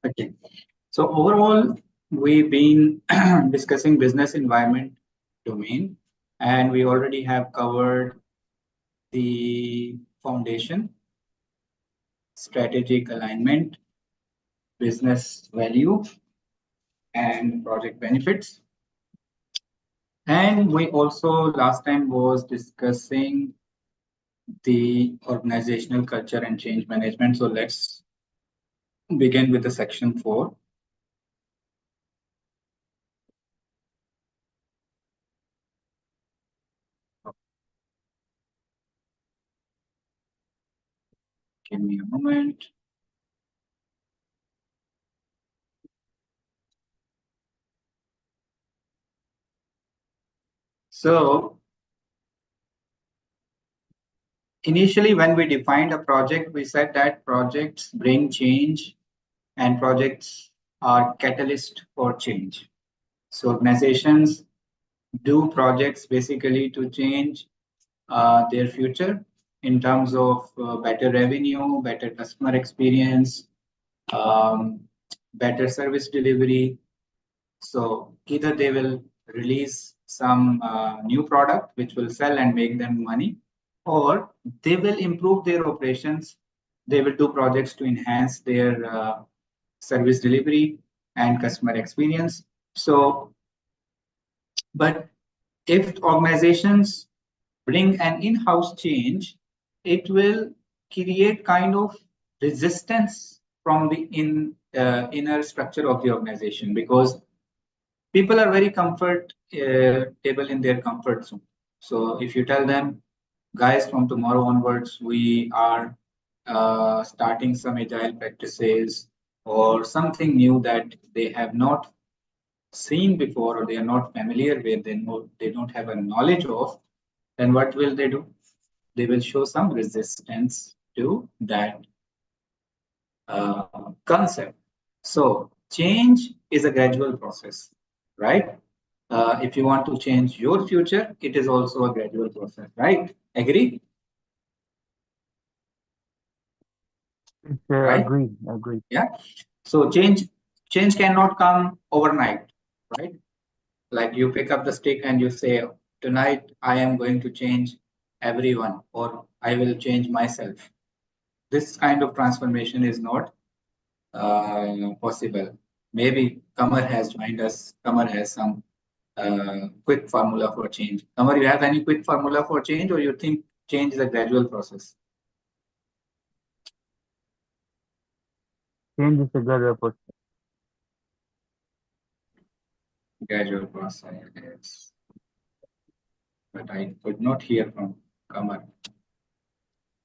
Okay. So overall, we've been discussing business environment domain, and we already have covered the foundation, strategic alignment, business value, and project benefits. And we also last time was discussing the organizational culture and change management. So let's begin with the section 4. Give me a moment. So initially, when we defined a project, we said that projects bring change and projects are catalyst for change. So organizations do projects basically to change their future in terms of better revenue, better customer experience, um, better service delivery. So either they will release some new product which will sell and make them money, or they will improve their operations. They will do projects to enhance their service delivery and customer experience. So, but if organizations bring an in-house change, it will create kind of resistance from the inner structure of the organization, because people are very comfortable in their comfort zone. So if you tell them, guys, from tomorrow onwards, we are starting some agile practices or something new that they have not seen before or they are not familiar with, they don't have a knowledge of, then what will they do? They will show some resistance to that concept. So change is a gradual process, right? If you want to change your future, it is also a gradual process, right? Agree? Yeah, Right? agree. Yeah. So change cannot come overnight, right? Like you pick up the stick and you say, tonight I am going to change everyone, or I will change myself. This kind of transformation is not possible. Maybe Kamar has joined us. Kamar has some quick formula for change. Kamar, you have any quick formula for change, or you think change is a gradual process? Change is a good approach. Gradual process. But I could not hear from Kamar.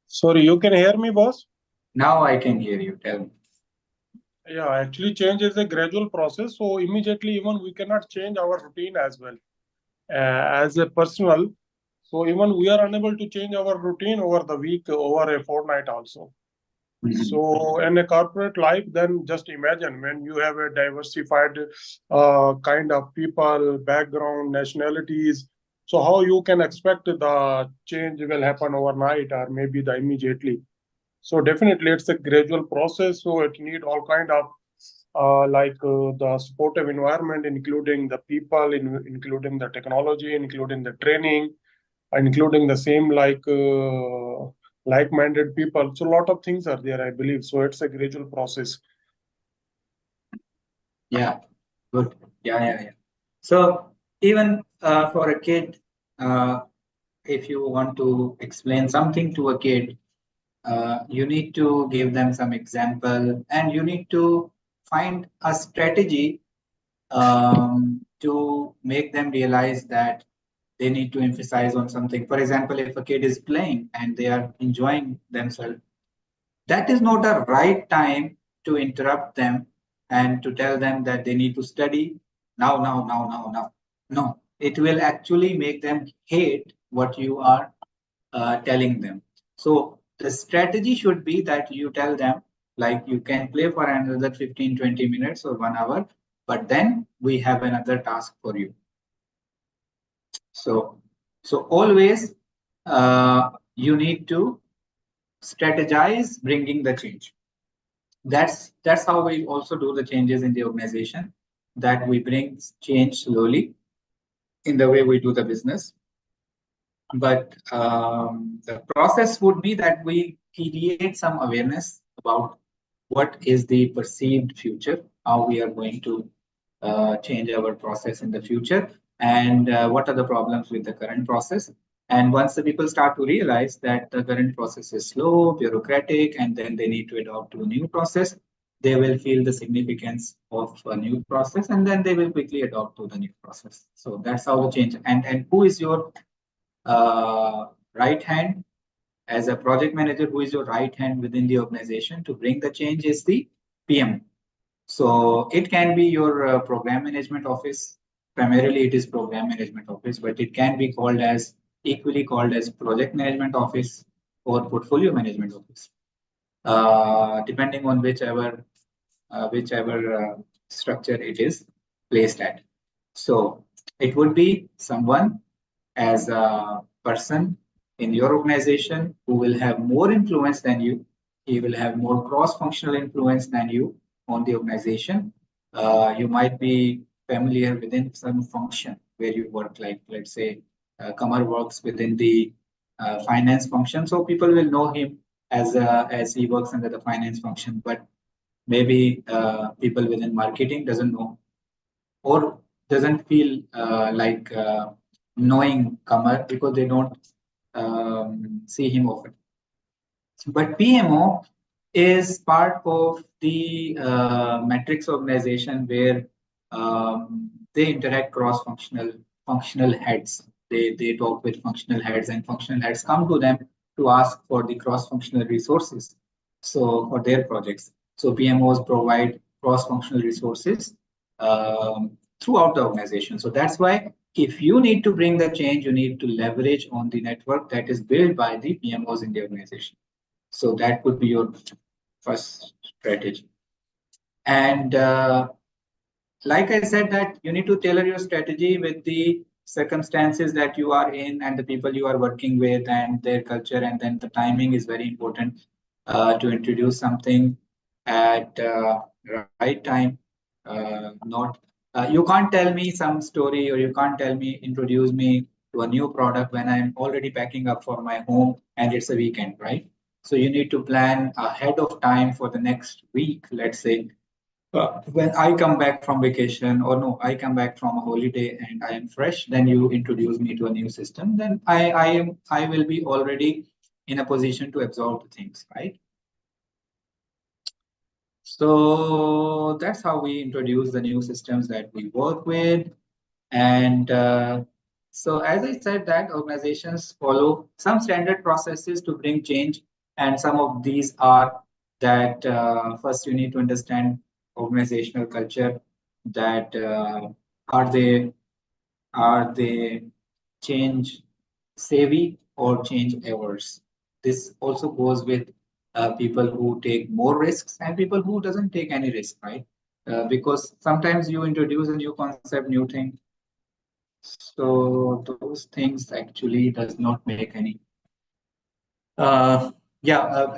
Sorry, you can hear me, boss? Now I can hear you. Tell me. Yeah, actually, change is a gradual process. So immediately, even we cannot change our routine as well as a personal. So even we are unable to change our routine over the week, over a fortnight also. So in a corporate life, then just imagine when you have a diversified kind of people, background, nationalities. So how you can expect the change will happen overnight or maybe the immediately. So definitely it's a gradual process. So it need all kind of the supportive environment, including the people, including the technology, including the training, including the same like-minded people. So a lot of things are there, I believe. So it's a gradual process. Yeah, good. Yeah. So even for a kid, if you want to explain something to a kid, you need to give them some example, and you need to find a strategy to make them realize that they need to emphasize on something. For example, if a kid is playing and they are enjoying themselves, that is not a right time to interrupt them and to tell them that they need to study now. No, it will actually make them hate what you are telling them. So the strategy should be that you tell them, like, you can play for another 15-20 minutes or 1 hour, but then we have another task for you. So always you need to strategize bringing the change. That's how we also do the changes in the organization, that we bring change slowly in the way we do the business. But the process would be that we create some awareness about what is the perceived future, how we are going to change our process in the future, and what are the problems with the current process. And once the people start to realize that the current process is slow, bureaucratic, and then they need to adopt to a new process, they will feel the significance of a new process, and then they will quickly adopt to the new process. So that's how the change. And who is your right hand as a project manager? Who is your right hand within the organization to bring the change is the PM. So it can be your program management office. Primarily, it is program management office, but it can be called as equally called as project management office or portfolio management office, depending on whichever structure it is placed at. So it would be someone as a person in your organization who will have more influence than you. He will have more cross-functional influence than you on the organization. You might be familiar within some function where you work, like let's say, Kamar works within the finance function, so people will know him as he works under the finance function. But maybe people within marketing doesn't know or doesn't feel like knowing Kamar because they don't see him often. But PMO is part of the metrics organization where they interact functional heads. They talk with functional heads, and functional heads come to them to ask for the cross-functional resources. So for their projects, so PMOs provide cross-functional resources throughout the organization. So that's why if you need to bring the change, you need to leverage on the network that is built by the PMOs in the organization. So that could be your first strategy. And like I said, that you need to tailor your strategy with the circumstances that you are in and the people you are working with and their culture. And then the timing is very important to introduce something at right time. Not You can't tell me some story, or you can't introduce me to a new product when I'm already packing up for my home and it's a weekend, right? So you need to plan ahead of time for the next week, let's say. When I come back from vacation, or no, I come back from a holiday and I am fresh, then you introduce me to a new system, then I will be already in a position to absorb the things, right? So that's how we introduce the new systems that we work with. And so, as I said, that organizations follow some standard processes to bring change, and some of these are that first you need to understand organizational culture. That are they are they change savvy or change averse? This also goes with people who take more risks and people who doesn't take any risk, right? Because sometimes you introduce a new concept, new thing, so those things actually does not make any.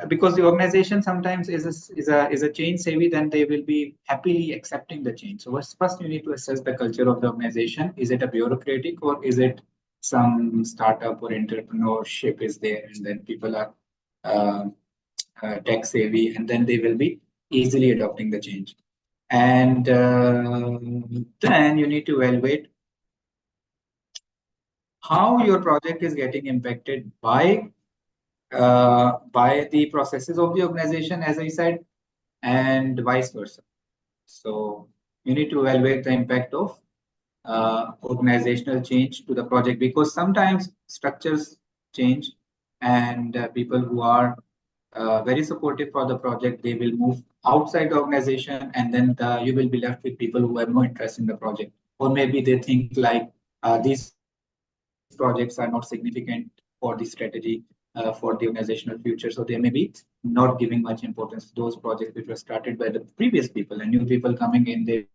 Because the organization sometimes is a change savvy, then they will be happily accepting the change. So first you need to assess the culture of the organization. Is it a bureaucratic, or is it some startup or entrepreneurship is there, and then people are uh, tech savvy, and then they will be easily adopting the change. And then you need to evaluate how your project is getting impacted by the processes of the organization, as I said, and vice versa. So you need to evaluate the impact of organizational change to the project, because sometimes structures change, and people who are very supportive for the project, they will move outside the organization, and then you will be left with people who have no interest in the project, or maybe they think like these projects are not significant for the strategy, for the organizational future, so they may be not giving much importance to those projects which were started by the previous people. And new people coming in, they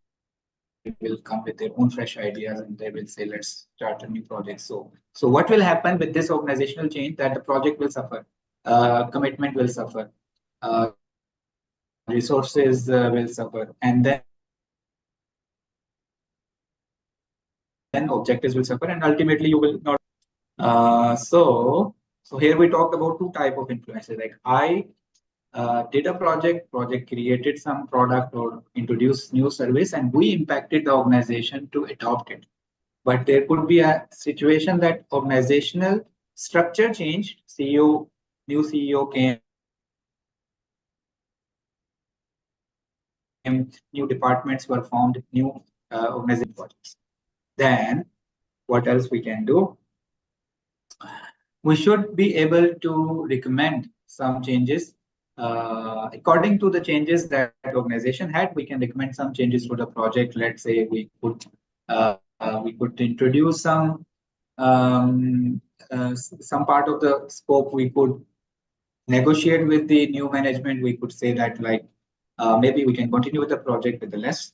will come with their own fresh ideas, and they will say, let's start a new project. So what will happen with this organizational change? That the project will suffer, commitment will suffer, people will get bored, resources will suffer, and then objectives will suffer, and ultimately you will not. So here we talked about two type of influences. Like I did a project created some product or introduced new service, and we impacted the organization to adopt it. But there could be a situation that organizational structure changed. New CEO came, new departments were formed, new organization projects. Then what else we can do? We should be able to recommend some changes according to the changes that organization had. We can recommend some changes to the project. Let's say we could introduce some part of the scope. We could negotiate with the new management. We could say that like maybe we can continue with the project with the less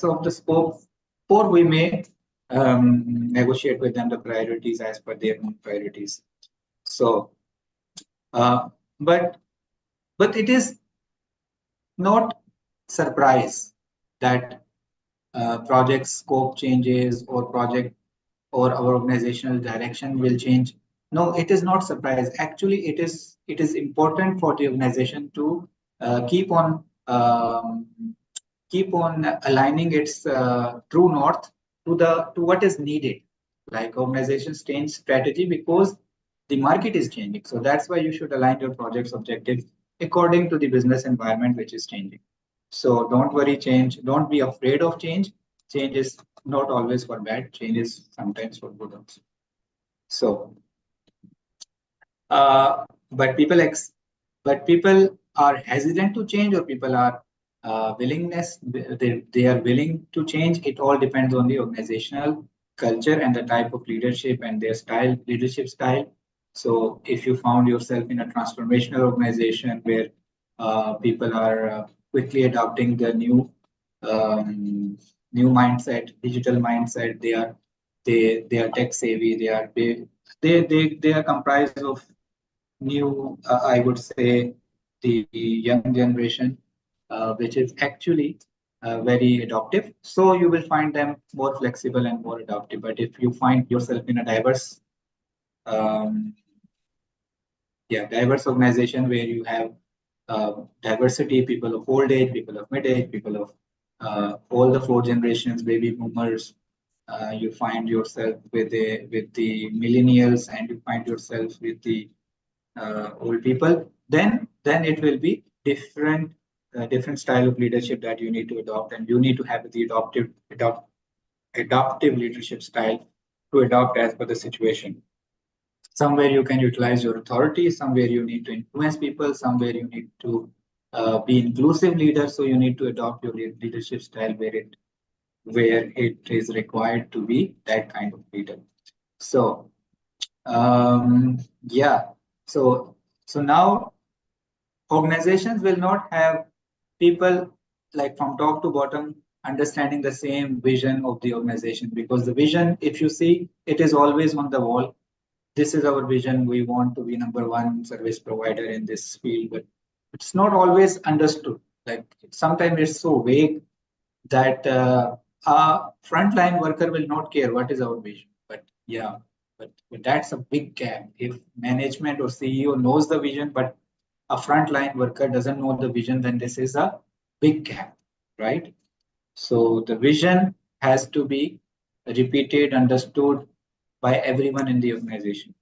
of the scope, or we may negotiate with them the priorities as per their own priorities. So, uh, but it is not surprise that project scope changes or project or our organizational direction will change. No, it is not surprise. Actually, it is important for the organization to keep on aligning its true north to what is needed. Like organizations change strategy because the market is changing. So that's why you should align your project's objectives according to the business environment which is changing. So don't worry, change. Don't be afraid of change. Change is not always for bad. Change is sometimes for good also. So, uh, but people but people are hesitant to change, or people are willingness. They are willing to change. It all depends on the organizational culture and the type of leadership and their leadership style. So, if you found yourself in a transformational organization where people are quickly adopting the um, new mindset, digital mindset, they are tech savvy. They are comprised of new, I would say, the young generation, which is actually very adaptive. So you will find them more flexible and more adaptive. But if you find yourself in a um, diverse organization where you have diversity, people of old age, people of mid age, people of all the four generations, baby boomers. You find yourself with the millennials, and you find yourself with the old people. Then it will be different style of leadership that you need to adopt, and you need to have the adaptive leadership style to adopt as per the situation. Somewhere you can utilize your authority, somewhere you need to influence people, somewhere you need to be inclusive leader. So you need to adopt your leadership style where it is required to be that kind of leader. So yeah, so now organizations will not have people like from top to bottom understanding the same vision of the organization, because the vision, if you see, it is always on the wall. This is our vision. We want to be number one service provider in this field, but it's not always understood. Like sometimes it's so vague that a frontline worker will not care what is our vision. But yeah, but that's a big gap. If management or CEO knows the vision, but a frontline worker doesn't know the vision, then this is a big gap, right? So the vision has to be repeated, understood by everyone in the organization.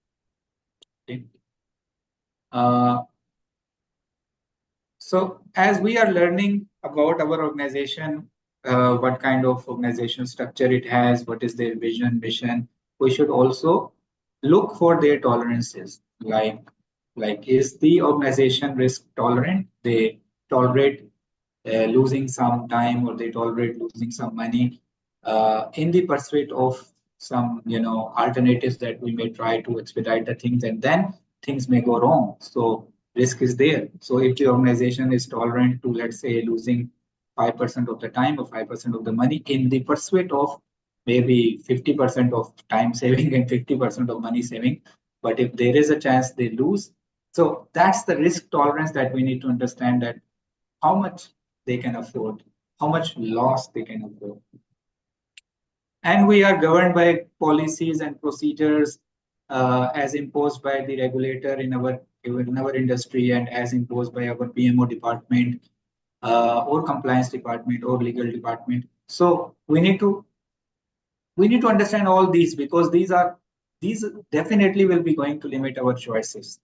Okay? Uh, So as we are learning about our organization, what kind of organizational structure it has, what is their vision, mission, we should also look for their tolerances. Like is the organization risk tolerant? They tolerate losing some time, or they tolerate losing some money in the pursuit of some alternatives that we may try to expedite the things, and then things may go wrong. So risk is there. So if the organization is tolerant to, let's say, losing 5% of the time or 5% of the money in the pursuit of maybe 50% of time saving and 50% of money saving, but if there is a chance they lose, so that's the risk tolerance that we need to understand, that how much they can afford, how much loss they can afford. And we are governed by policies and procedures as imposed by the regulator in our industry and as imposed by our PMO department or compliance department or legal department. So we need to understand all these because these definitely will be going to limit our choices.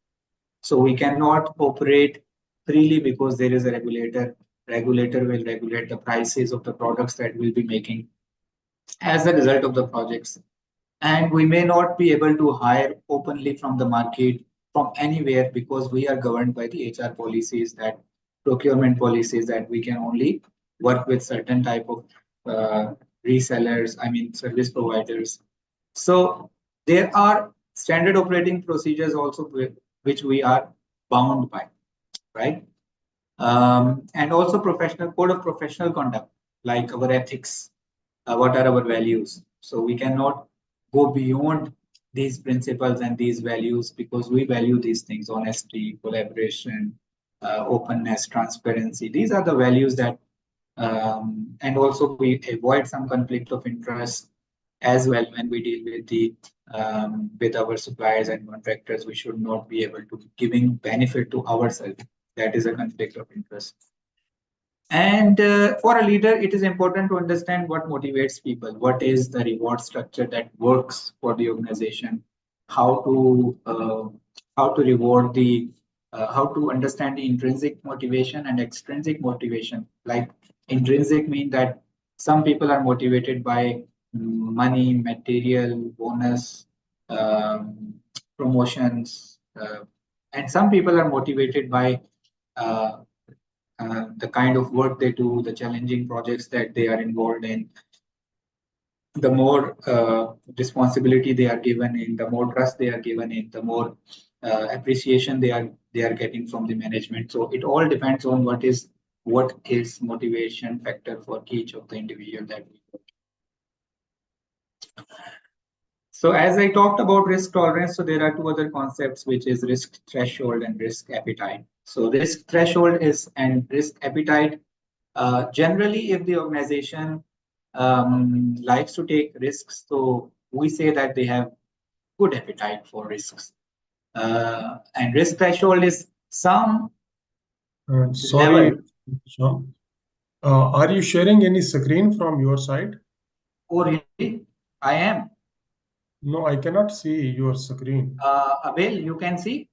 So we cannot operate freely because there is a regulator. Regulator will regulate the prices of the products that we'll be making as a result of the projects. And we may not be able to hire openly from the market from anywhere because we are governed by the HR policies, that procurement policies, that we can only work with certain type of uh, resellers, I mean service providers. So there are standard operating procedures also which we are bound by, right? And also professional code of professional conduct, like our ethics, what are our values. So we cannot go beyond these principles and these values because we value these things: honesty, collaboration, openness, transparency. These are the values that, and also we avoid some conflict of interest as well when we deal with the with our suppliers and contractors. We should not be able to giving benefit to ourselves. That is a conflict of interest. And for a leader, it is important to understand what motivates people, what is the reward structure that works for the organization, how to reward the how to understand the intrinsic motivation and extrinsic motivation. Like intrinsic mean that some people are motivated by money, material, bonus, promotions, and some people are motivated by uh, the kind of work they do, the challenging projects that they are involved in, the more responsibility they are given in, the more trust they are given in, the more appreciation they are getting from the management. So it all depends on what is motivation factor for each of the individual that we work. So as I talked about risk tolerance, so there are two other concepts, which is risk threshold and risk appetite. So risk threshold is and risk appetite. Generally, if the organization likes to take risks, so we say that they have good appetite for risks. And risk threshold is some Sorry, level. Sean. Are you sharing any screen from your side? Oh, really? I am. No, I cannot see your screen. Abel, you can see.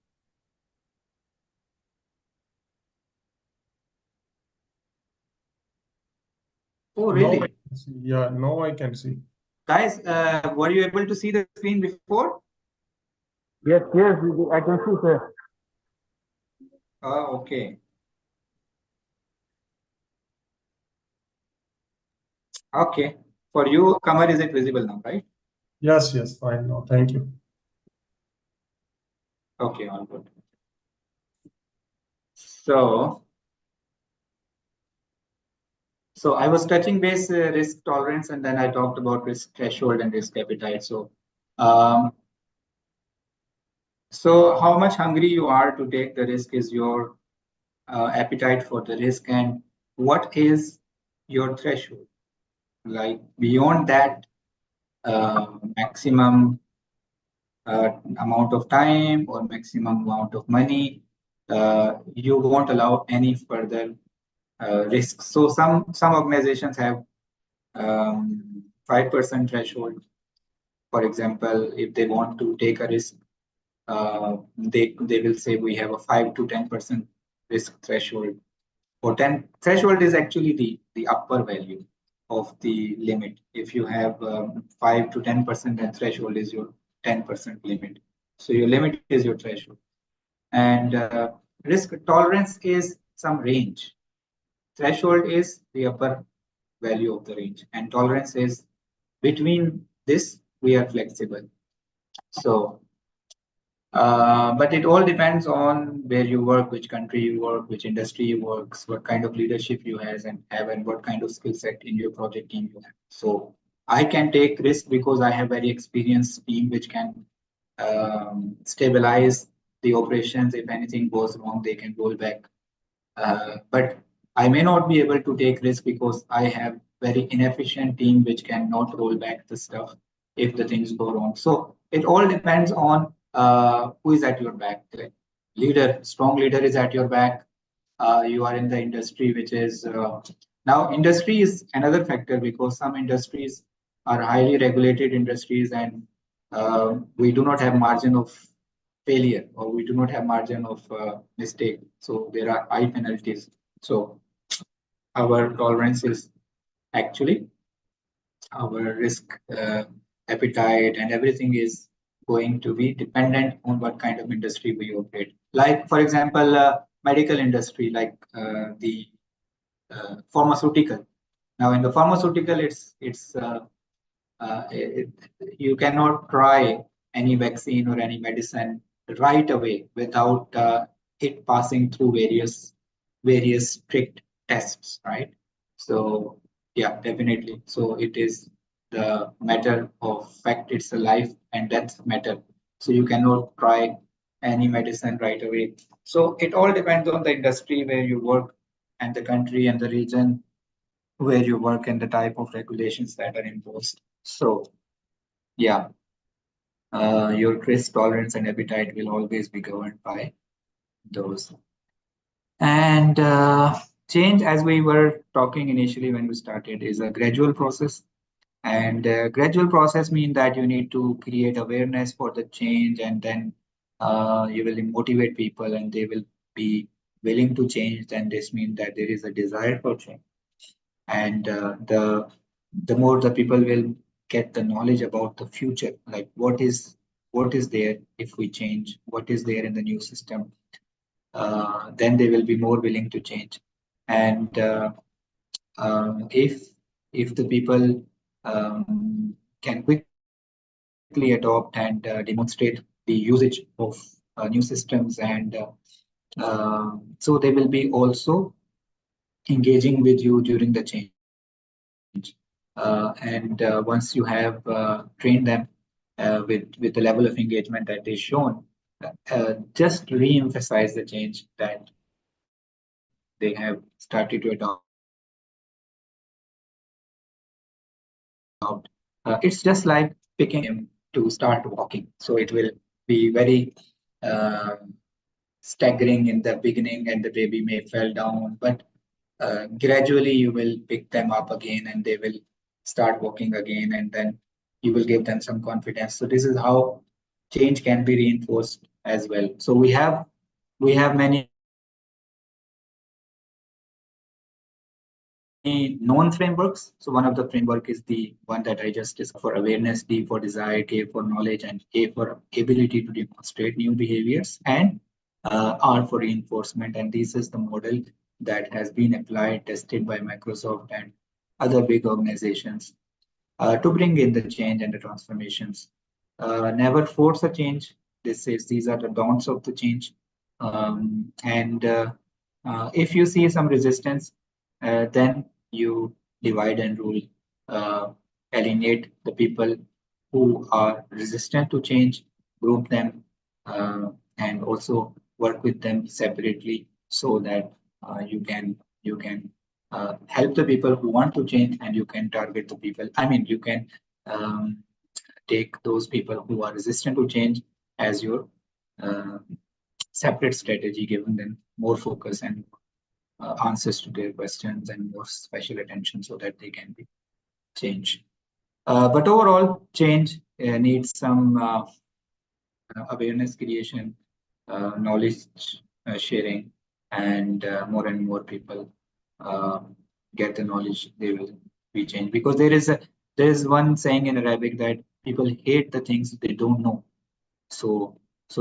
Oh, Now I really? can see. Yeah, now I can see. Guys, were you able to see the screen before? Yes, yes, I can see, sir. Okay. Okay. For you, Kamar, is it visible now, right? Yes, yes, fine now. Thank you. Okay, all good. So, so I was touching base risk tolerance, and then I talked about risk threshold and risk appetite. Um, so how much hungry you are to take the risk is your appetite for the risk, and what is your threshold? Like beyond that maximum amount of time or maximum amount of money, you won't allow any further risks. So some organizations have 5% threshold. For example, if they want to take a risk, they will say we have a 5 to 10% risk threshold. Or 10 threshold is actually the upper value of the limit. If you have 5 to 10%, then threshold is your 10% limit. So your limit is your threshold, and risk tolerance is some range. Threshold is the upper value of the range, and tolerance is between this. We are flexible. So but it all depends on where you work, which country you work, which industry you work, what kind of leadership you have, and what kind of skill set in your project team you have. So I can take risk because I have very experienced team which can stabilize the operations. If anything goes wrong, they can roll back. But I may not be able to take risk because I have very inefficient team which cannot roll back the stuff if the things go wrong. So it all depends on who is at your back. Like leader, strong leader is at your back. You are in the industry which is now industry is another factor because some industries are highly regulated industries and we do not have margin of failure or we do not have margin of mistake. So there are high penalties. So our tolerance is actually our risk appetite and everything is going to be dependent on what kind of industry we operate. Like for example, medical industry, like the pharmaceutical. Now in the pharmaceutical, it, you cannot try any vaccine or any medicine right away without it passing through various strict tests, right? So yeah, definitely. So it is the matter of fact. It's a life and death matter. So you cannot try any medicine right away. So it all depends on the industry where you work and the country and the region where you work and the type of regulations that are imposed. So yeah, your risk tolerance and appetite will always be governed by those. And change, as we were talking initially when we started, is a gradual process. And gradual process means that you need to create awareness for the change, and then you will motivate people, and they will be willing to change. Then this means that there is a desire for change, and the more the people will get the knowledge about the future, like what is there if we change, what is there in the new system, then they will be more willing to change. And if the people can quickly adopt and demonstrate the usage of new systems, and so they will be also engaging with you during the change. And once you have trained them with the level of engagement that they shown, just re-emphasize the change that they have started to adopt. It's just like picking a new to start walking. So it will be very staggering in the beginning and the baby may fall down, but gradually you will pick them up again and they will start walking again, and then you will give them some confidence. So this is how change can be reinforced as well. So we have many known frameworks. So one of the framework is the one that I just discussed, for awareness, D for desire, K for knowledge, and A for ability to demonstrate new behaviors, and R for reinforcement. And this is the model that has been applied, tested by Microsoft and other big organizations to bring in the change and the transformations. Never force a change. This says these are the don'ts of the change. And if you see some resistance, then you divide and rule, uh, alienate the people who are resistant to change, group them, and also work with them separately so that you can help the people who want to change, and you can target the people. I mean, you can um, take those people who are resistant to change as your uh, separate strategy, giving them more focus and answers to their questions and more special attention so that they can be changed. But overall, change needs some awareness creation, knowledge sharing, and more and more people uh, get the knowledge, they will be changed. Because there is one saying in Arabic that people hate the things they don't know. So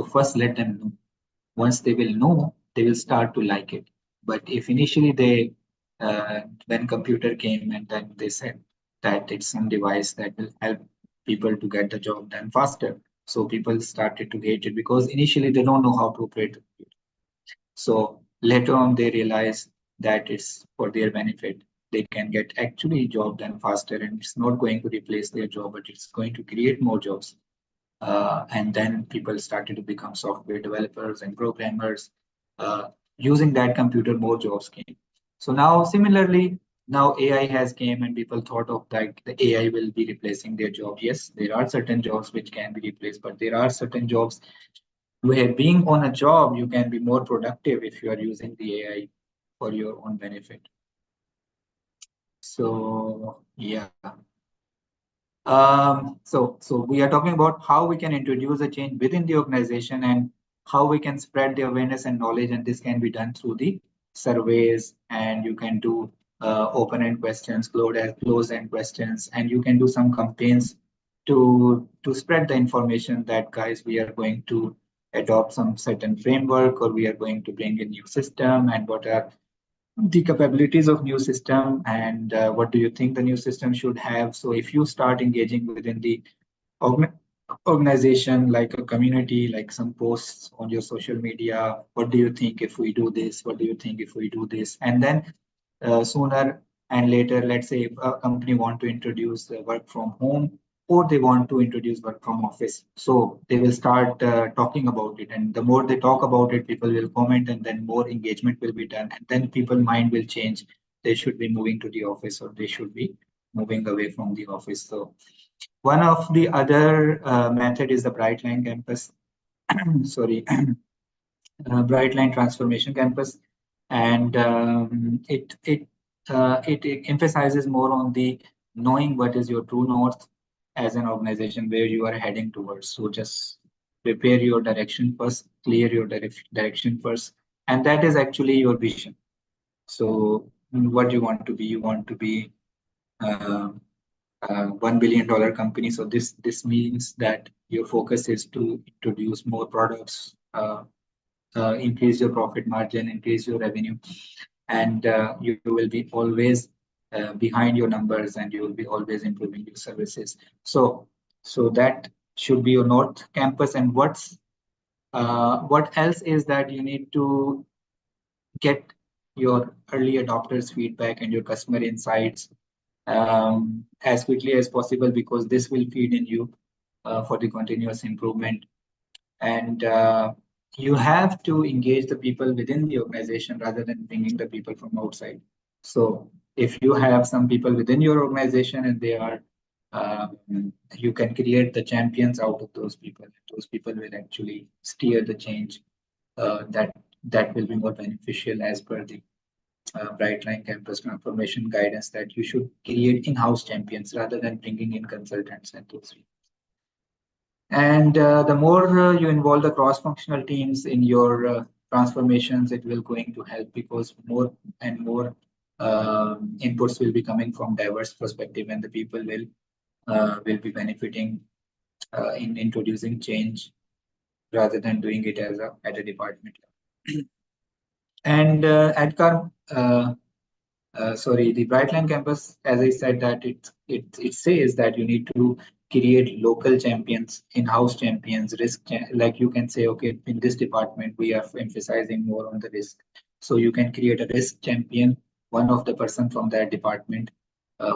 first let them know. Once they will know, they will start to like it. But if initially when computer came and then they said that it's some device that will help people to get the job done faster, so people started to hate it because initially they don't know how to operate the computer. So later on they realize that it's for their benefit. They can get actually job done faster, and it's not going to replace their job, but it's going to create more jobs. And then people started to become software developers and programmers. Uh, Using that computer, more jobs came. So now similarly, now AI has came and people thought of that the AI will be replacing their job. Yes, there are certain jobs which can be replaced, but there are certain jobs where being on a job, you can be more productive if you are using the AI for your own benefit. So yeah. So we are talking about how we can introduce a change within the organization and how we can spread the awareness and knowledge, and this can be done through the surveys, and you can do open-end questions, closed-end questions, and you can do some campaigns to spread the information that guys, we are going to adopt some certain framework, or we are going to bring a new system, and what are the capabilities of new system, and what do you think the new system should have. So if you start engaging within the organ- organization, like a community, like some posts on your social media, what do you think if we do this, what do you think if we do this, and then sooner and later, let's say if a company want to introduce work from home, or they want to introduce work from office, so they will start talking about it, and the more they talk about it, people will comment, and then more engagement will be done, and then people mind will change. They should be moving to the office, or they should be moving away from the office. So one of the other method is the bright line campus. Sorry, bright line transformation campus, and it emphasizes more on the knowing what is your true north as an organization, where you are heading towards. So just prepare your direction first, clear your direction first, and that is actually your vision. So what you want to be, you want to be uh, $1 billion company. So this means that your focus is to introduce more products, increase your profit margin, increase your revenue, and you will be always behind your numbers, and you will be always improving your services. So that should be your North Campus. And what else is that you need to get your early adopters feedback and your customer insights as quickly as possible, because this will feed in you for the continuous improvement. And you have to engage the people within the organization rather than bringing the people from outside. So if you have some people within your organization and they are you can create the champions out of those people. Those people will actually steer the change that will be more beneficial as per the bright line campus transformation guidance, that you should create in-house champions rather than bringing in consultants and those. And the more you involve the cross-functional teams in your transformations, it will going to help, because more and more inputs will be coming from diverse perspective, and the people will be benefiting in introducing change rather than doing it as at a department level. And sorry, the Brightline campus, as I said, that it says that you need to create local champions, in-house champions, like you can say, okay, in this department we are emphasizing more on the risk, so you can create a risk champion, one of the person from that department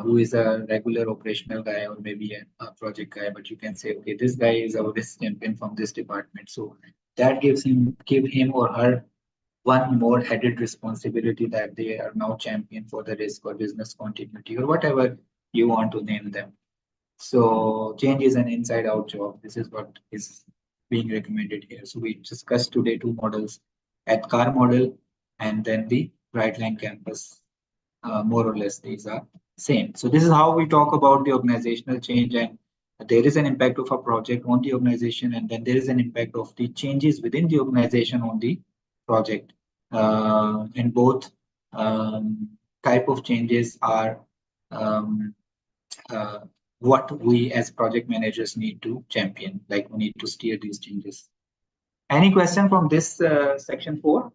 who is a regular operational guy, or maybe a project guy, but you can say, okay, this guy is our risk champion from this department. So that give him or her one more added responsibility, that they are now champion for the risk or business continuity, or whatever you want to name them. So change is an inside out job. This is what is being recommended here. So we discussed today two models, at car model and then the bright line campus. More or less these are same. So this is how we talk about the organizational change, and there is an impact of a project on the organization, and then there is an impact of the changes within the organization on the project. And both type of changes are um, uh, what we as project managers need to champion, like we need to steer these changes. Any question from this section 4?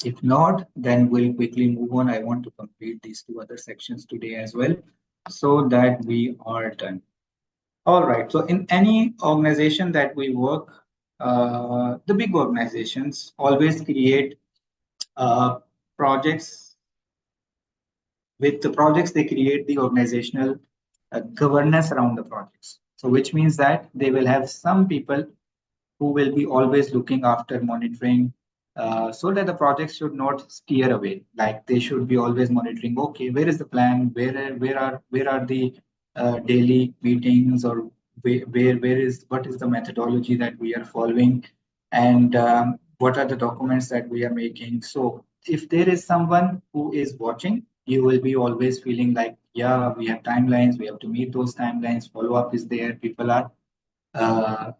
If not, then we'll quickly move on. I want to complete these two other sections today as well, so that we are done. All right. So in any organization that we work, the big organizations always create projects. With the projects, they create the organizational governance around the projects. So which means that they will have some people who will be always looking after monitoring, so that the projects should not steer away. Like they should be always monitoring. Okay, where is the plan? Where are the daily meetings, or what is the methodology that we are following, and what are the documents that we are making? So if there is someone who is watching, you will be always feeling like, yeah, we have timelines, we have to meet those timelines, follow up is there, people are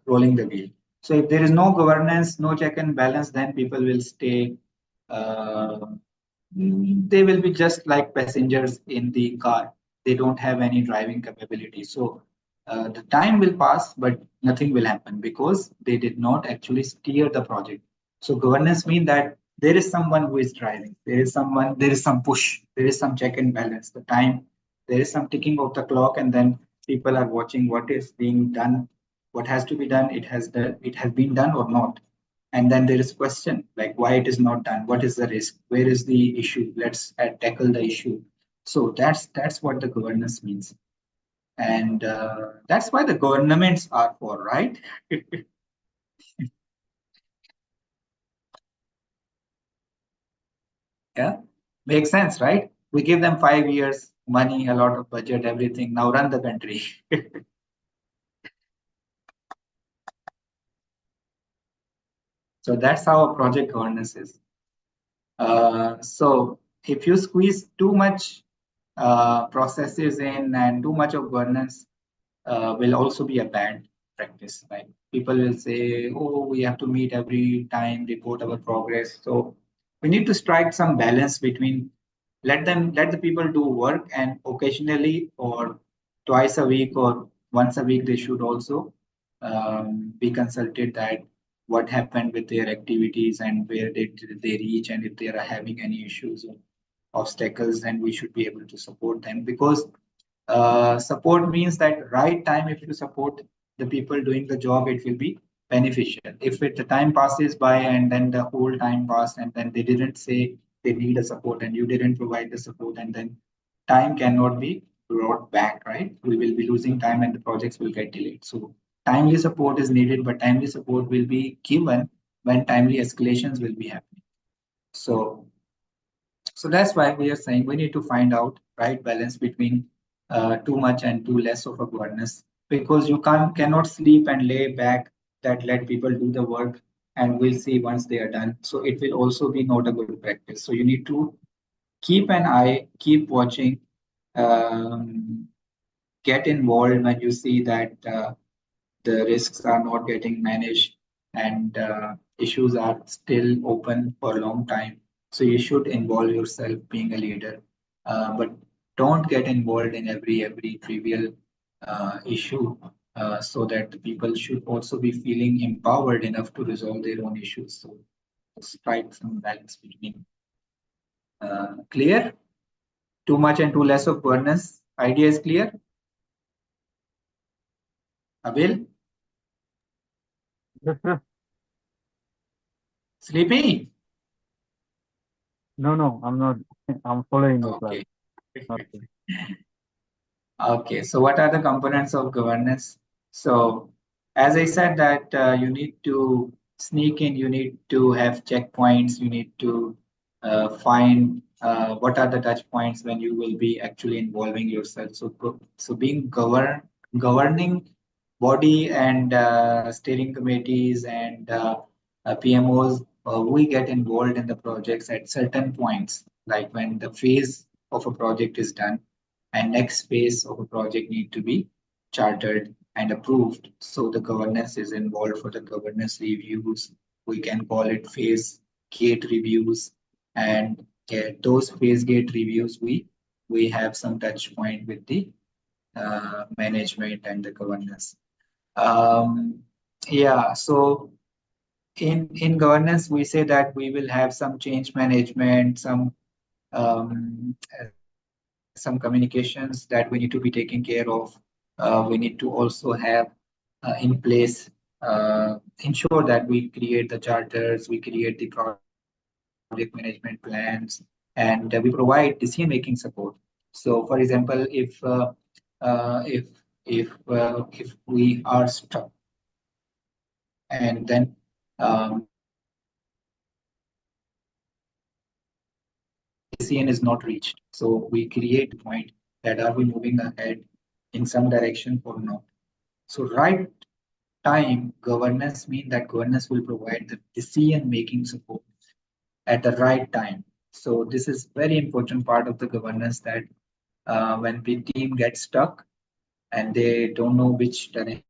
rolling the wheel. So if there is no governance, no check and balance, then people will stay. Uh, they will be just like passengers in the car. They don't have any driving capability. So the time will pass, but nothing will happen because they did not actually steer the project. So governance means that there is someone who is driving. There is some push. There is some check and balance. The time, there is some ticking of the clock, and then people are watching what is being done, what has to be done. It has been done or not, and then there is question like why it is not done, what is the risk, where is the issue, let's tackle the issue. So that's what the governance means, and that's why the governments are for, right? Yeah, makes sense, right? We give them 5 years, money, a lot of budget, everything, now run the country. So that's how a project governance is. So if you squeeze too much processes in and too much of governance, will also be a bad practice. Like people will say, "Oh, we have to meet every time, report our progress." So we need to strike some balance between let the people do work, and occasionally or twice a week or once a week they should also be consulted that what happened with their activities and where did they reach, and if they are having any issues or obstacles, then we should be able to support them, because support means that right time, if you support the people doing the job, it will be beneficial. If the time passes by and then the whole time passed and then they didn't say they need a support and you didn't provide the support, and then time cannot be brought back, right? We will be losing time and the projects will get delayed. So timely support is needed, but timely support will be given when timely escalations will be happening. So so that's why we are saying we need to find out right balance between too much and too less of a governance, because you cannot sleep and lay back that let people do the work and we'll see once they are done. So it will also be not a good practice. So you need to keep an eye, keep watching, um, get involved when you see that the risks are not getting managed and issues are still open for a long time. So you should involve yourself being a leader, but don't get involved in every trivial issue. So that the people should also be feeling empowered enough to resolve their own issues. So strike some balance between clear, too much and too less of governance. Idea is clear. Abil, Yes, yes. sleepy. No, no, I'm not. I'm following the class. Okay. Okay. Okay, so what are the components of governance? So, as I said, that you need to sneak in, you need to have checkpoints, you need to find what are the touch points when you will be actually involving yourself. So, so being governing body and steering committees and PMOs, we get involved in the projects at certain points, like when the phase of a project is done and next phase of a project need to be chartered and approved. So the governance is involved for the governance reviews. We can call it phase gate reviews, and those phase gate reviews we have some touch point with the management and the governance. Um, yeah, so in governance we say that we will have some change management, some communications that we need to be taking care of. We need to also have in place, ensure that we create the charters, we create the project management plans, and we provide decision-making support. So, for example, uh, if if we are stuck and then decision is not reached. So we create a point that are we moving ahead in some direction or not. So right time governance means that governance will provide the decision making support at the right time. So this is very important part of the governance that when the team gets stuck and they don't know which direction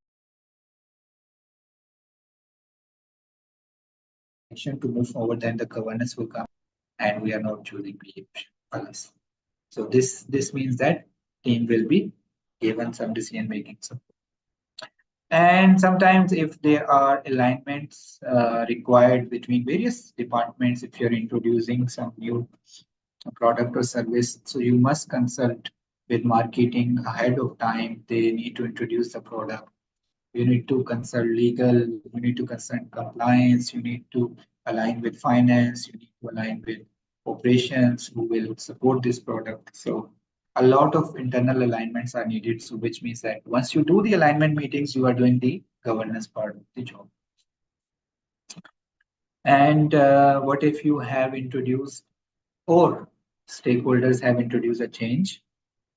to move forward, then the governance will come and we are not choosing behavior. So this means that team will be given some decision making support. And sometimes if there are alignments required between various departments, if you're introducing some new product or service, so you must consult with marketing ahead of time. They need to introduce the product. You need to consult legal, you need to consult compliance, you need to align with finance, you need to align with operations who will support this product. So a lot of internal alignments are needed. So which means that once you do the alignment meetings, you are doing the governance part of the job. And what if you have introduced or stakeholders have introduced a change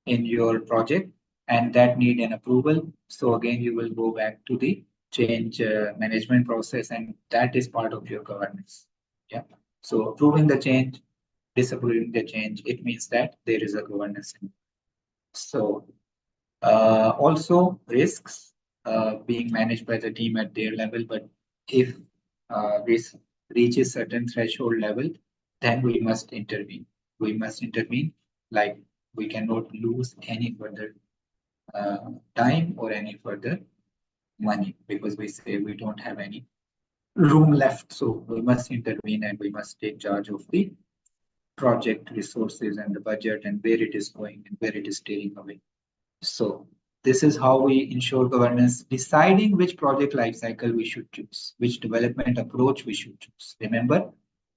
in your project and that need an approval? So again, you will go back to the change management process, and that is part of your governance. Yeah. So approving the change, disapproving the change, it means that there is a governance. So also risks being managed by the team at their level, but if risk reaches certain threshold level, then we must intervene. We must intervene, like we cannot lose any further time or any further money because we say we don't have any room left. So we must intervene and we must take charge of the project resources and the budget and where it is going and where it is steering away. So this is how we ensure governance, deciding which project lifecycle we should choose, which development approach we should choose. Remember,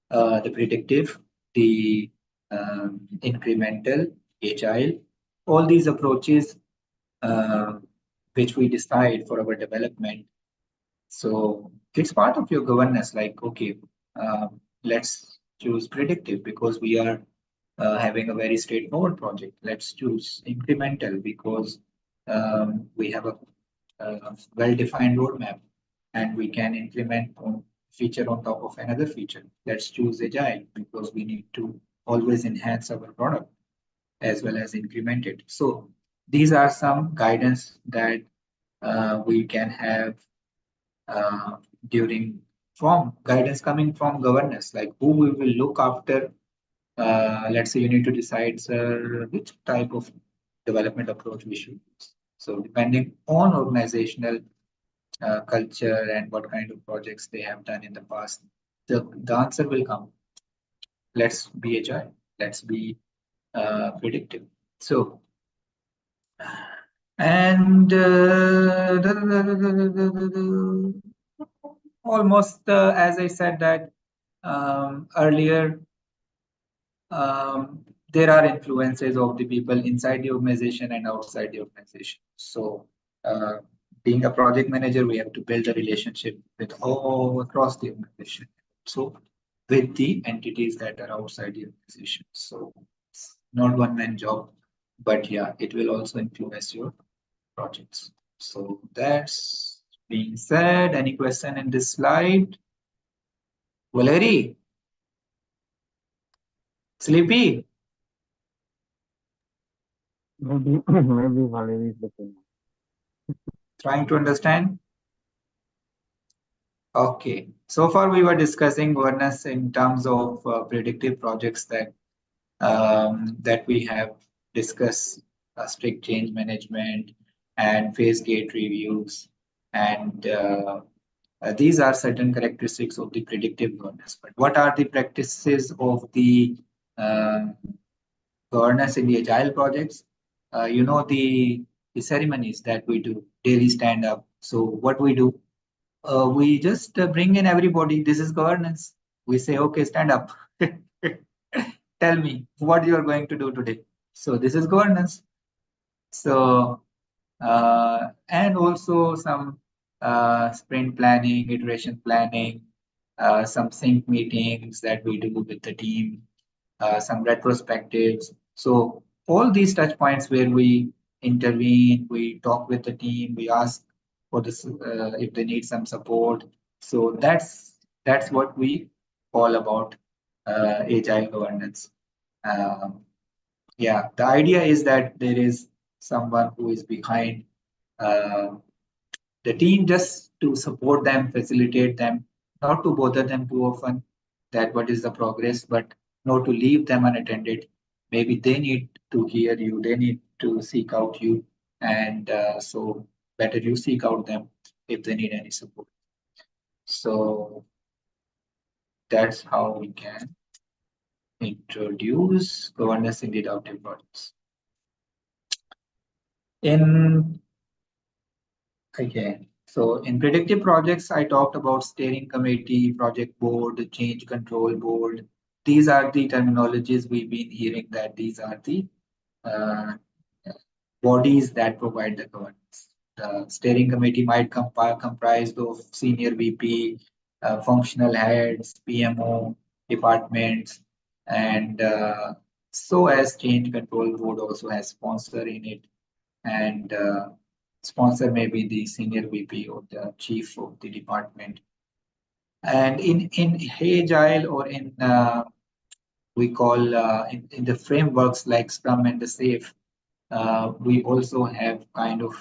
the predictive, the incremental, agile, all these approaches uh, which we decide for our development. So it's part of your governance, like, okay, let's choose predictive because we are having a very straightforward project. Let's choose incremental because we have a well-defined roadmap and we can implement one feature on top of another feature. Let's choose agile because we need to always enhance our product as well as increment it. So these are some guidance that we can have during from guidance coming from governance, like who we will look after. Let's say you need to decide, sir, which type of development approach we should use. So depending on organizational culture and what kind of projects they have done in the past, the answer will come. Let's be agile. Let's be predictive. So, and almost as I said that earlier, there are influences of the people inside the organization and outside the organization. So, being a project manager, we have to build a relationship with all across the organization. So, with the entities that are outside the organization. So, it's not one man job, but yeah, it will also influence your projects. So, that's being said. Any question in this slide? Valerie? Sleepy? Maybe Valerie is looking. Trying to understand? Okay. So far, we were discussing governance in terms of predictive projects that we have discussed, strict change management and phase gate reviews, and these are certain characteristics of the predictive governance. But what are the practices of the uh, governance in the agile projects? You know the ceremonies that we do, daily stand up. So what we do, we just bring in everybody. This is governance. We say, okay, stand up. Tell me what you are going to do today. So this is governance. So and also some sprint planning, iteration planning, some sync meetings that we do with the team, some retrospectives. So all these touch points where we intervene, we talk with the team, we ask for this if they need some support. So that's what we call about agile governance. Um, yeah, the idea is that there is someone who is behind uh, the team just to support them, facilitate them, not to bother them too often that what is the progress, but not to leave them unattended. Maybe they need to hear you, they need to seek out you, and so better you seek out them if they need any support. So that's how we can introduce governance in adaptive projects. In Okay. So in predictive projects, I talked about steering committee, project board, change control board. These are the terminologies we've been hearing that these are the uh, bodies that provide the governance. The steering committee might comprise of senior VP, functional heads, PMO, departments, and so as change control board also has sponsor in it, and sponsor may be the senior VP or the chief of the department. And in Agile or in we call in the frameworks like Scrum and the Safe, we also have kind of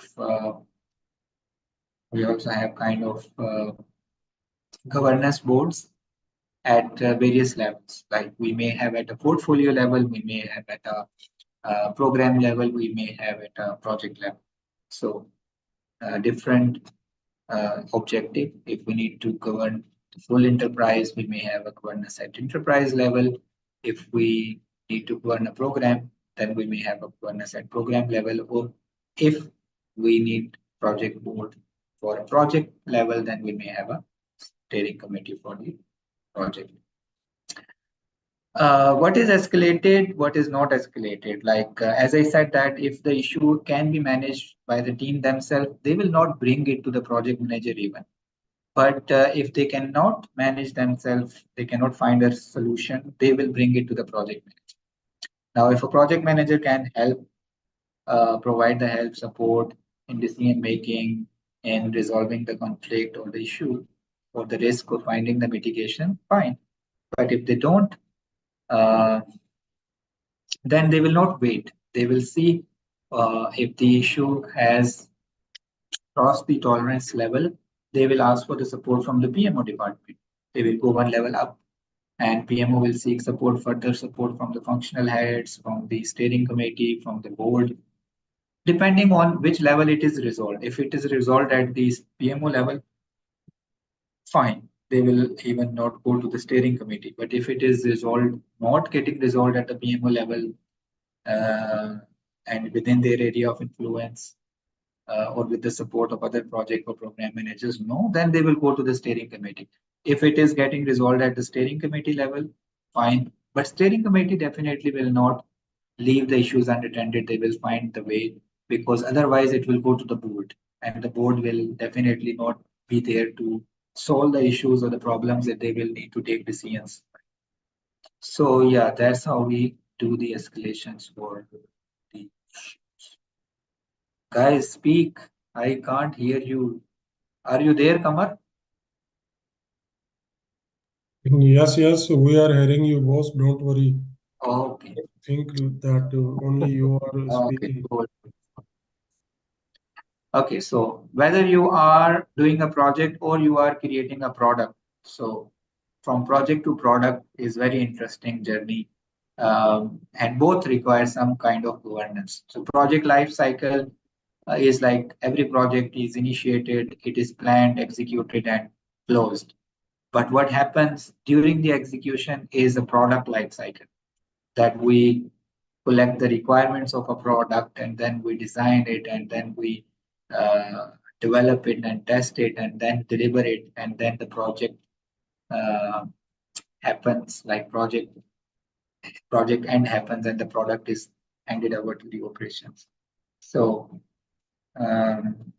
governance boards at various levels. Like we may have at a portfolio level, we may have at a program level, we may have at a project level. So different objective. If we need to govern the full enterprise, we may have a governance at enterprise level. If we need to govern a program, then we may have a governance at program level. Or if we need project board for a project level, then we may have a steering committee for the project. What is escalated, what is not escalated? Like, as I said, that if the issue can be managed by the team themselves, they will not bring it to the project manager even. But if they cannot manage themselves, they cannot find a solution, they will bring it to the project manager. Now, if a project manager can help, provide the help, support in decision making, in resolving the conflict or the issue or the risk of finding the mitigation, fine. But if they don't, uh, then they will not wait. They will see if the issue has crossed the tolerance level, they will ask for the support from the PMO department. They will go one level up, and PMO will seek support, further support from the functional heads, from the steering committee, from the board, depending on which level it is resolved. If it is resolved at the PMO level, fine. They will even not go to the steering committee. But if it is resolved, not getting resolved at the PMO level, uh, and within their area of influence, or with the support of other project or program managers, no, then they will go to the steering committee. If it is getting resolved at the steering committee level, fine. But steering committee definitely will not leave the issues unattended. They will find the way, because otherwise it will go to the board, and the board will definitely not be there to solve the issues or the problems that they will need to take decisions. So yeah, that's how we do the escalations for the guys. Speak. I can't hear you. Are you there, Kamar? Yes, yes, we are hearing you, boss. Don't worry. Okay. Think that only you are Okay, speaking. cool. Okay, so whether you are doing a project or you are creating a product, so from project to product is very interesting journey, and both require some kind of governance. So project life cycle is like every project is initiated, it is planned, executed, and closed. But what happens during the execution is a product life cycle that we collect the requirements of a product, and then we design it, and then we uh, develop it and test it and then deliver it, and then the project uh, happens, like project end happens and the product is handed over to the operations. So um,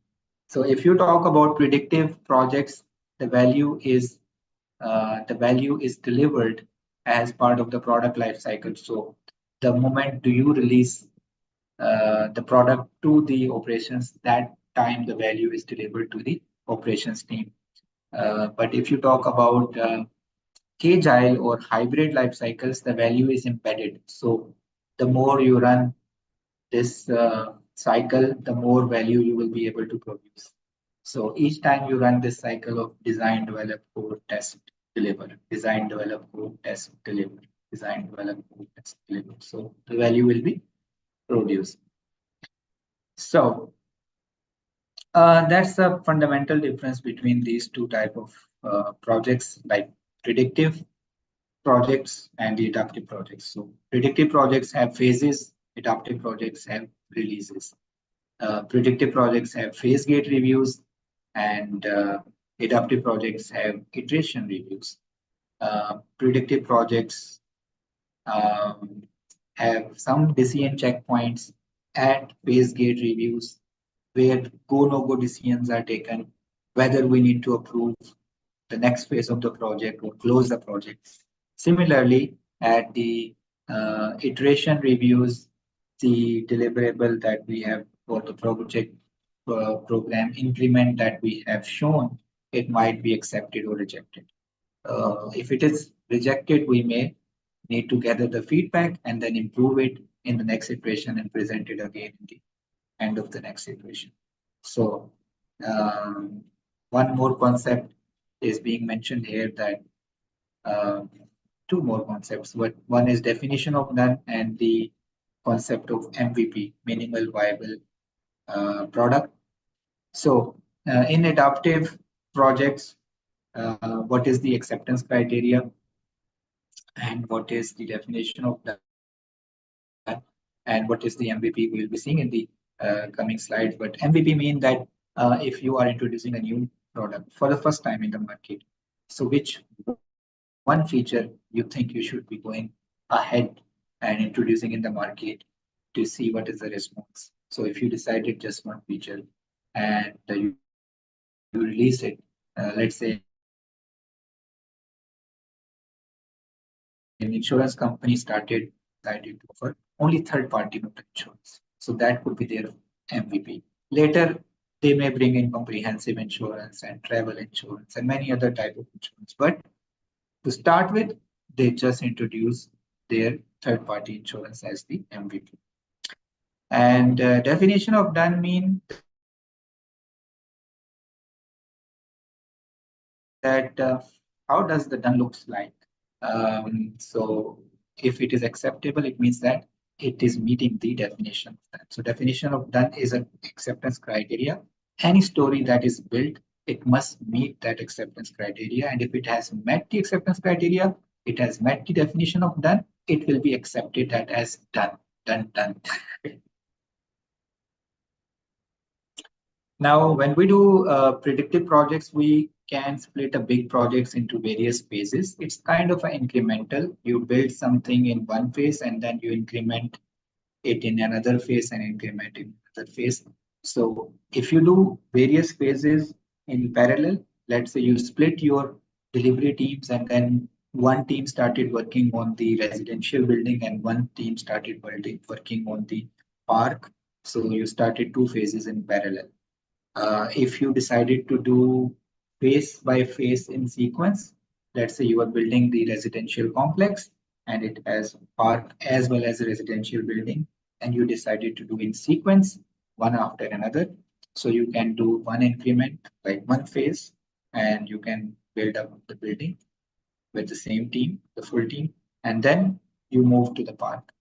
So if you talk about predictive projects, the value is delivered as part of the product life cycle. So the moment do you release the product to the operations, that time the value is delivered to the operations team. But if you talk about agile or hybrid life cycles, the value is embedded. So the more you run this cycle, the more value you will be able to produce. So each time you run this cycle of design, develop, code, test, deliver, design, develop, code, test, deliver, design, develop, code, test, deliver. So the value will be produced. So that's the fundamental difference between these two type of projects, like predictive projects and the adaptive projects. So predictive projects have phases, adaptive projects have releases. Predictive projects have phase gate reviews, and adaptive projects have iteration reviews. Predictive projects um, have some decision checkpoints at phase gate reviews where go no go decisions are taken, whether we need to approve the next phase of the project or close the project. Similarly, at the iteration reviews, the deliverable that we have for the project program increment that we have shown, it might be accepted or rejected. If it is rejected, we may need to gather the feedback and then improve it in the next iteration and present it again in the end of the next iteration. So one more concept is being mentioned here, that two more concepts. But one is definition of done and the concept of MVP, minimal viable product. So in adaptive projects, what is the acceptance criteria and what is the definition of that and what is the MVP, we'll be seeing in the coming slides. But MVP mean that if you are introducing a new product for the first time in the market, so which one feature you think you should be going ahead and introducing in the market to see what is the response. So if you decided just one feature and you release it, let's say an insurance company decided to offer only third-party insurance. So that could be their MVP. Later, they may bring in comprehensive insurance and travel insurance and many other type of insurance. But to start with, they just introduce their third-party insurance as the MVP. And definition of done mean that how does the done looks like? So if it is acceptable, it means that it is meeting the definition of done. So definition of done is an acceptance criteria. Any story that is built, it must meet that acceptance criteria. And if it has met the acceptance criteria, it has met the definition of done, it will be accepted that as done. Now, when we do predictive projects, we can split a big projects into various phases. It's kind of an incremental. You build something in one phase and then you increment it in another phase and increment in another phase. So if you do various phases in parallel, let's say you split your delivery teams and then one team started working on the residential building and one team started working on the park. So you started two phases in parallel. If you decided to do phase by phase in sequence, let's say you are building the residential complex and it has park as well as a residential building, and you decided to do in sequence one after another. So you can do one increment, like one phase, and you can build up the building with the same team, the full team, and then you move to the park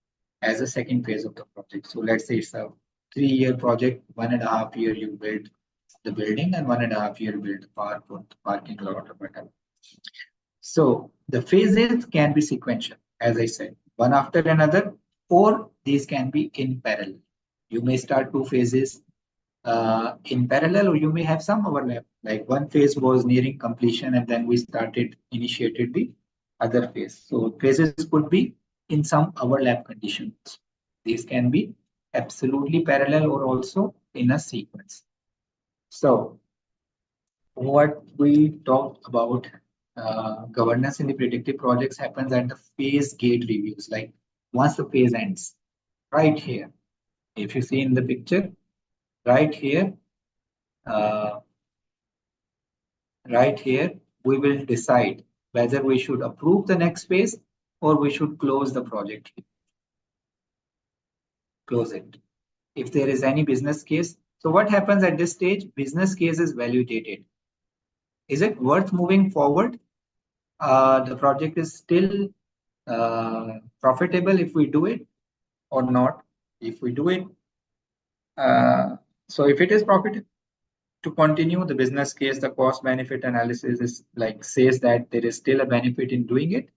as a second phase of the project. So let's say it's a 3-year project, 1.5 year you build the building and 1.5 year build the park or the parking lot or whatever. So the phases can be sequential, as I said, one after another, or these can be in parallel. You may start two phases in parallel, or you may have some overlap. Like one phase was nearing completion and then we initiated the other phase. So phases could be in some overlap conditions. These can be absolutely parallel or also in a sequence. So what we talked about governance in the predictive projects happens at the phase gate reviews, like once the phase ends, right here. If you see in the picture, right here, uh, right here, we will decide whether we should approve the next phase or we should close the project, close it. If there is any business case. So what happens at this stage? Business case is validated. Is it worth moving forward? The project is still profitable if we do it or not. If we do it, so if it is profitable to continue the business case, the cost benefit analysis is like says that there is still a benefit in doing it,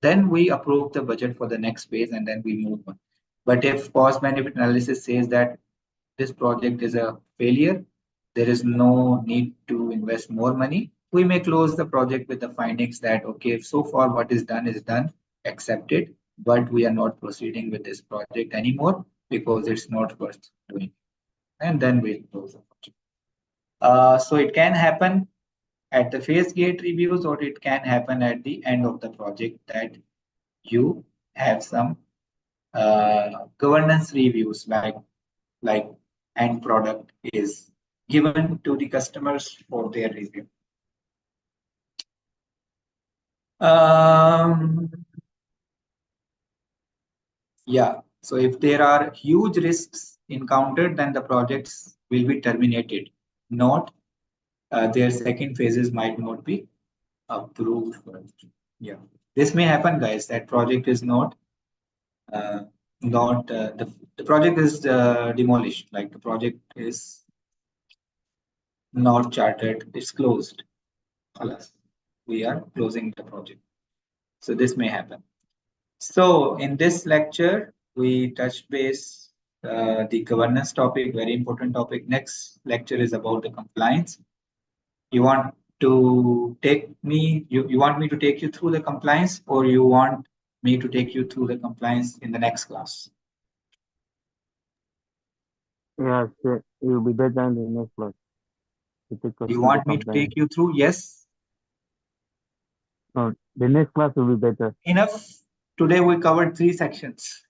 then we approve the budget for the next phase and then we move on. But if cost benefit analysis says that this project is a failure, there is no need to invest more money, we may close the project with the findings that, okay, so far what is done, accepted, but we are not proceeding with this project anymore because it's not worth doing. And then we'll close the project. So it can happen at the phase gate reviews or it can happen at the end of the project that you have some governance reviews like end product is given to the customers for their review. Yeah, so if there are huge risks encountered, then the projects will be terminated. Not their second phases might not be approved. Yeah, this may happen, guys. That project is not the project is demolished. Like the project is not chartered. It's closed. Alas, we are closing the project. So this may happen. So in this lecture, we touched base the governance topic, very important topic. Next lecture is about the compliance. You want to take me, you want me to take you through the compliance or you want me to take you through the compliance in the next class? Yeah, sure. It will be better in the next class to take us You through the want me to compliance. take you through? Yes. No, the next class will be better. Enough. Today we covered 3 sections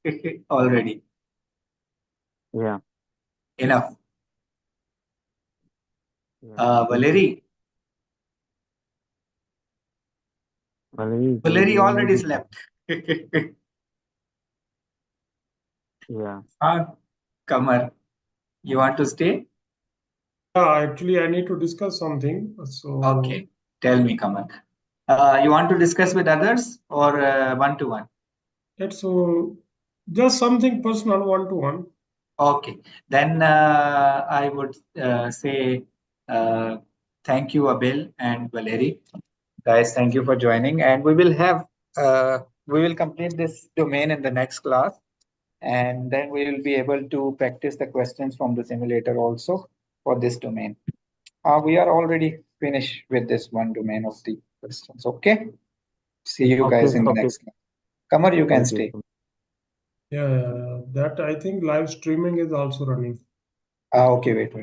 already. Yeah. Enough. Yeah. Valerie. Valerie already slept. Yeah. Kamar, you want to stay? Yeah, actually, I need to discuss something. So, Okay, tell me, Kamar. You want to discuss with others or one-to-one? it's just something personal, one-to-one. Okay, then I would say uh, thank you, Abel and Valerie. Guys, thank you for joining. And we will complete this domain in the next class. And then we will be able to practice the questions from the simulator also for this domain. We are already finished with this one domain of the questions. Okay. See you guys in the Okay. next class. Kamar, you can Thank stay. you. Yeah, that I think live streaming is also running. Okay, wait.